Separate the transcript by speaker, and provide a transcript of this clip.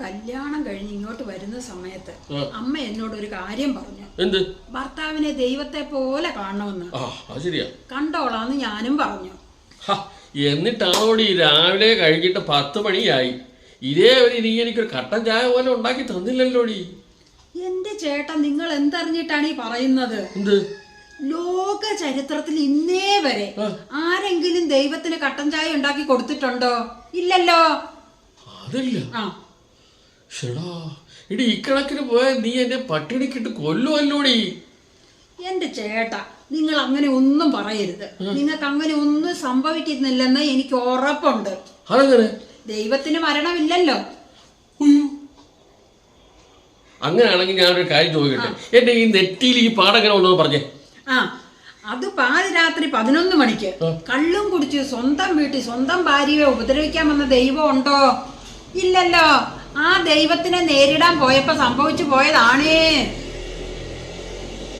Speaker 1: കല്യാണം കഴിഞ്ഞ് ഇങ്ങോട്ട് വരുന്ന സമയത്ത് അമ്മ എന്നോട് ഒരു കാര്യം പറഞ്ഞു.
Speaker 2: എന്ത്?
Speaker 1: ഭർത്താവിനെ ദൈവത്തെ പോലെ കാണണമെന്ന്. കണ്ടോളാന്ന് ഞാനും പറഞ്ഞു.
Speaker 2: എന്നിട്ടാണോടി രാവിലെ കഴിഞ്ഞിട്ട് 10 മണിയായി, ഇതേവരെ നീ എനിക്കൊരു കട്ടൻ ചായ പോലെ ഉണ്ടാക്കി തന്നില്ലല്ലോടി.
Speaker 1: എന്റെ ചേട്ടൻ, നിങ്ങൾ എന്തറിഞ്ഞിട്ടാണ് ഈ പറയുന്നത്?
Speaker 2: എന്ത്?
Speaker 1: ലോക ചരിത്രത്തിൽ ഇന്നേ വരെ ആരെങ്കിലും ദൈവത്തിന് കട്ടൻ ചായ ഉണ്ടാക്കി കൊടുത്തിട്ടുണ്ടോ? ഇല്ലല്ലോ.
Speaker 2: അതല്ല ഇടി, ഇക്കണക്കിന് പോയാൽ നീ എന്നെ പട്ടിണിക്കിട്ട് കൊല്ലുവല്ലോടി.
Speaker 1: എന്റെ ചേട്ടാ, നിങ്ങൾ അങ്ങനെ ഒന്നും പറയരുത്. നിങ്ങൾക്ക് അങ്ങനെ ഒന്നും സംഭവിക്കുന്നില്ലെന്ന് എനിക്ക് ഉറപ്പുണ്ട്.
Speaker 2: അതെങ്ങനെ?
Speaker 1: ദൈവത്തിന് മരണമില്ലല്ലോ.
Speaker 2: അങ്ങനെയാണെങ്കിൽ ഞാനൊരു കാര്യം ചോദിക്കട്ടെ, എന്റെ ഈ നെറ്റിയിൽ ഈ പാടെങ്ങനെ ഉള്ളതെന്ന് പറഞ്ഞേ.
Speaker 1: അത് പാതിരാത്രി 11 മണിക്ക് കള്ളും കുടിച്ച് സ്വന്തം വീട്ടിൽ സ്വന്തം ഭാര്യയെ ഉപദ്രവിക്കാൻ വന്ന ദൈവം ഉണ്ടോ? ഇല്ലല്ലോ. ആ ദൈവത്തിനെ നേരിടാൻ പോയപ്പോ സംഭവിച്ചു പോയതാണേ.